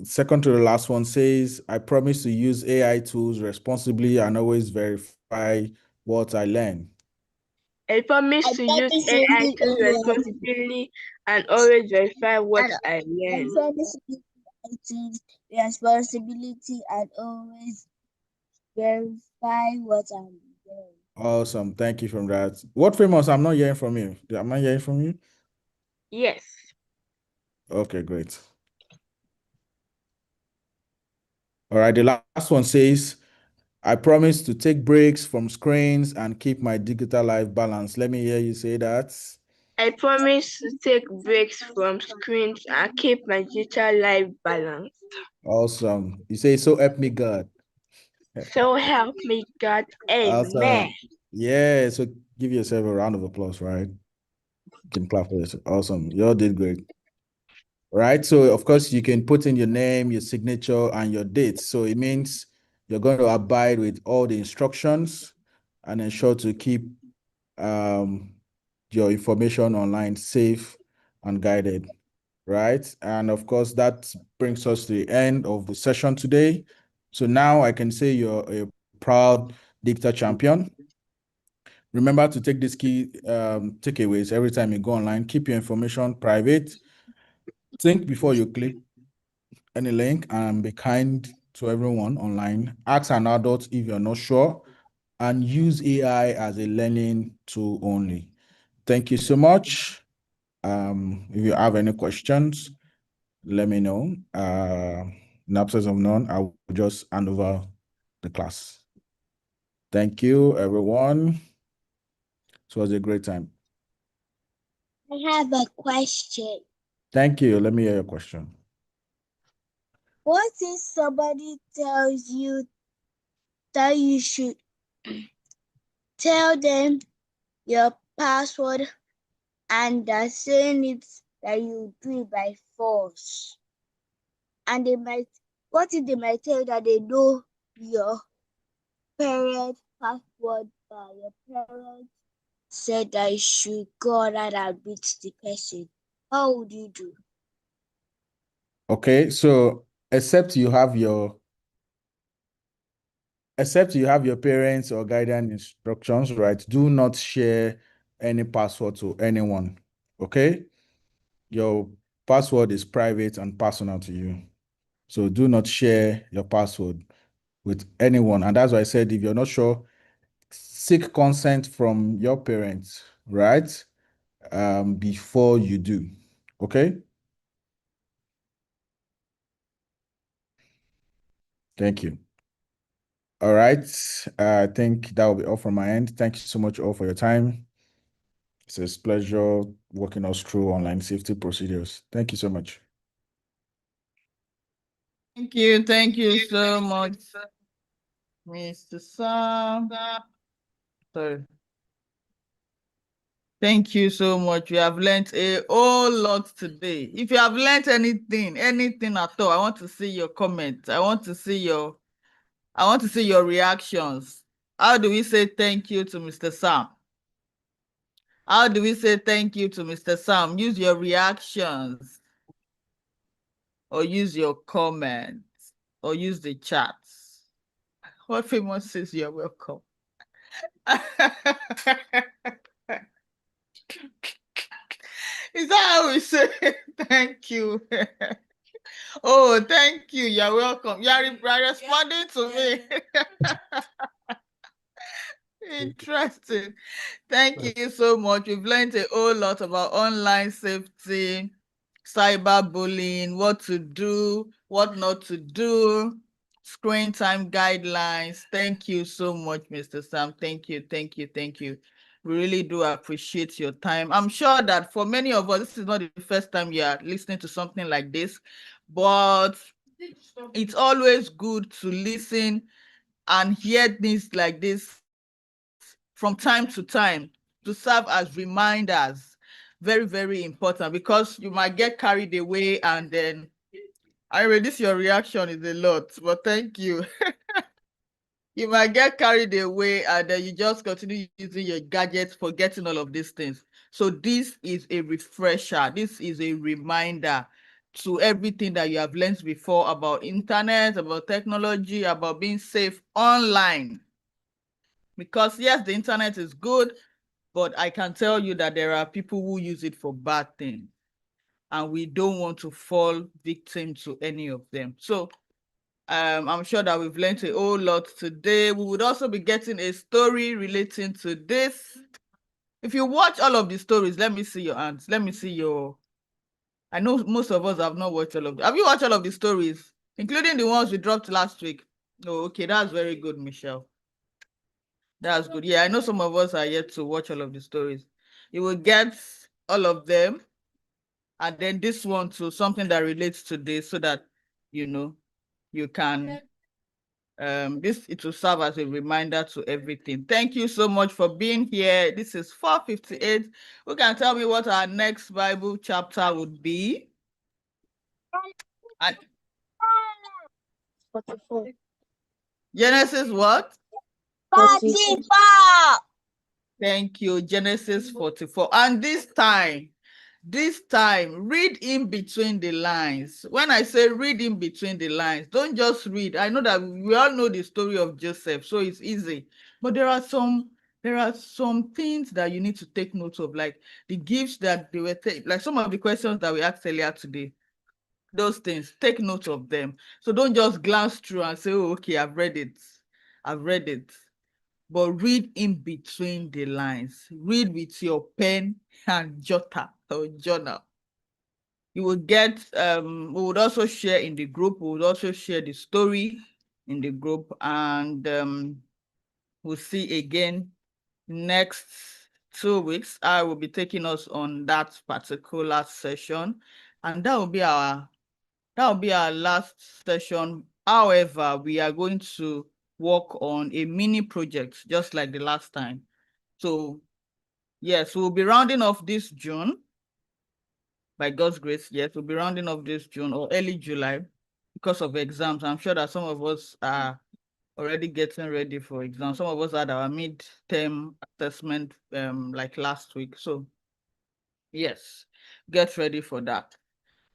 Second to the last one says, I promise to use AI tools responsibly and always verify what I learn. I promise I to use promise to AI use tools responsibly and always verify what and I I learn. promise to use responsibility and always verify what I'm doing. Awesome. Thank you from that. What famous? I'm not hearing from you. Am I hearing from you? Yes. Okay, great. All right. The last one says, I promise to take breaks from screens and keep my digital life balanced. Let me hear you say that. I promise to take breaks from screens and keep my digital life balanced. Awesome. You say, so help me God. So help me God. Amen. Awesome. Yeah. So give yourself a round of applause, right? You can clap for yourself. Awesome. You all did great. Right. So of course you can put in your name, your signature, and your date. So it means you're going to abide with all the instructions and ensure to keep your information online safe and guided. Right. And of course, that brings us to the end of the session today. So now I can say you're a proud digital champion. Remember to take these key takeaways every time you go online. Keep your information private. Think before you click any link and be kind to everyone online. Ask an adult if you're not sure and use AI as a learning tool only. Thank you so much. If you have any questions, let me know. In absence of none, I will just hand over the class. Thank you, everyone. It was a great time. I have a question. Thank you. Let me hear your question. What if somebody tells you that you should tell them your password and they're saying it's that you do it by force? And what if they might tell you that they know your parent password, but your parents said that you should go around and beat the person? How would you do? Okay, so except you have your parents or guidance instructions, right? Do not share any password to anyone. Okay? Your password is private and personal to you. So do not share your password with anyone. And that's why I said if you're not sure, seek consent from your parents, right? Before you do. Okay? Thank you. All right. I think that will be all from my end. Thank you so much all for your time. It's a pleasure walking us through online safety procedures. Thank you so much. Thank you so much, Mr. Sam. Sorry. Thank you so much. We have learned a whole lot today. If you have learned anything at all, I want to see your comments. I want to see your reactions. How do we say thank you to Mr. Sam? How do we say thank you to Mr. Sam? Use your reactions or use your comments or use the chats. What famous says you're welcome? Is that how we say thank you? Oh, thank you. You're welcome. You're responding to me. Interesting. Thank you so much. We've learned a whole lot about online safety, cyberbullying, what to do, what not to do, screen time guidelines. Thank you so much, Mr. Sam. Thank you. We really do appreciate your time. I'm sure that for many of us, this is not the first time you are listening to something like this, but it's always good to listen and hear things like this from time to time to serve as reminders. Very, very important, because you might get carried away and then I read this, your reaction is a lot, but thank you. You might get carried away and then you just continue using your gadgets, forgetting all of these things. So this is a refresher. This is a reminder to everything that you have learned before about internet, about technology, about being safe online. Because yes, the internet is good, but I can tell you that there are people who use it for bad things, and we don't want to fall victim to any of them. So I'm sure that we've learned a whole lot today. We would also be getting a story relating to this. If you watch all of the stories, let me see your hands. Let me see your... I know most of us have not watched all of them. Have you watched all of the stories, including the ones we dropped last week? Oh, okay, that's very good, Michelle. That's good. Yeah, I know some of us are yet to watch all of the stories. You will get all of them, and then this one to something that relates to this, so that you can it will serve as a reminder to everything. Thank you so much for being here. This is 4:58. Who can tell me what our next Bible chapter would be? And 44. Genesis what? 44. Thank you. Genesis 44. And this time, read in between the lines. When I say read in between the lines, don't just read. I know that we all know the story of Joseph, so it's easy. But there are some things that you need to take note of, like the gifts that they were like some of the questions that we asked earlier today. Those things, take note of them. So don't just glance through and say, oh, okay, I've read it. But read in between the lines. Read with your pen and jotter or journal. You will get, we would also share in the group. We would also share the story in the group, and we'll see again next 2 weeks. I will be taking us on that particular session, and that will be our last session. However, we are going to work on a mini project just like the last time. So yes, we'll be rounding off this June. By God's grace, yes, we'll be rounding off this June or early July because of exams. I'm sure that some of us are already getting ready for exams. Some of us had our mid-term assessment like last week. So yes, get ready for that.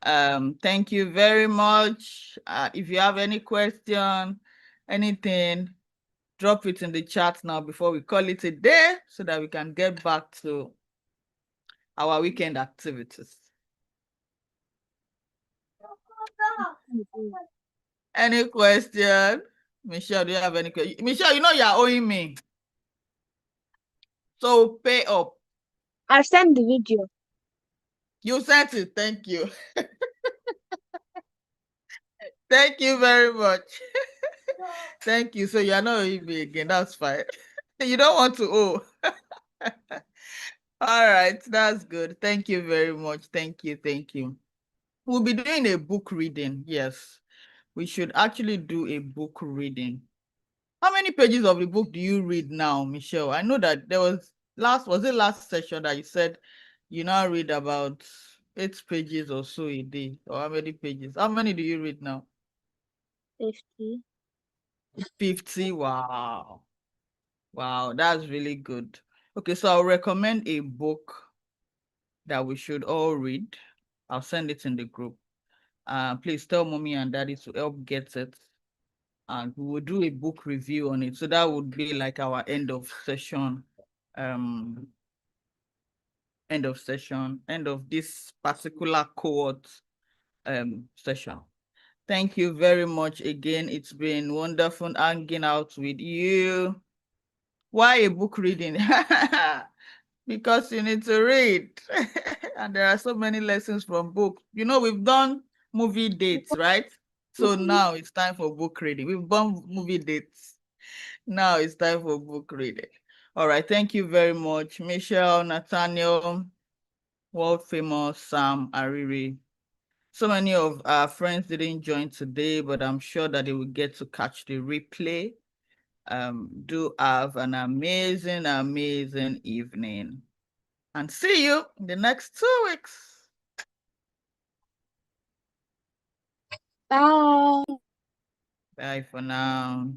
Thank you very much. If you have any question, anything, drop it in the chat now before we call it a day, so that we can get back to our weekend activities. Any question? Michelle, do you have any question? Michelle, you know you're owing me. So pay up. I've sent the video. You sent it. Thank you. Thank you very much. Thank you. So you are not owing me again. That's fine. You don't want to owe. All right, that's good. Thank you very much. Thank you. Thank you. We'll be doing a book reading. Yes, we should actually do a book reading. How many pages of the book do you read now, Michelle? I know that there was it last session that you said you now read about 8 pages or so a day, or how many pages? How many do you read now? 50. 50. Wow. Wow, that's really good. Okay, so I'll recommend a book that we should all read. I'll send it in the group. Please tell mommy and daddy to help get it. And we will do a book review on it. So that would be like our end of session, end of this particular cohort session. Thank you very much again. It's been wonderful hanging out with you. Why a book reading? Because you need to read. And there are so many lessons from books. You know, we've done movie dates, right? So now it's time for book reading. We've done movie dates. Now it's time for book reading. All right. Thank you very much, Michelle, Nathaniel, world famous Sam Ariri. So many of our friends didn't join today, but I'm sure that they will get to catch the replay. Do have an amazing, amazing evening. And see you in the next 2 weeks. Bye. Bye for now.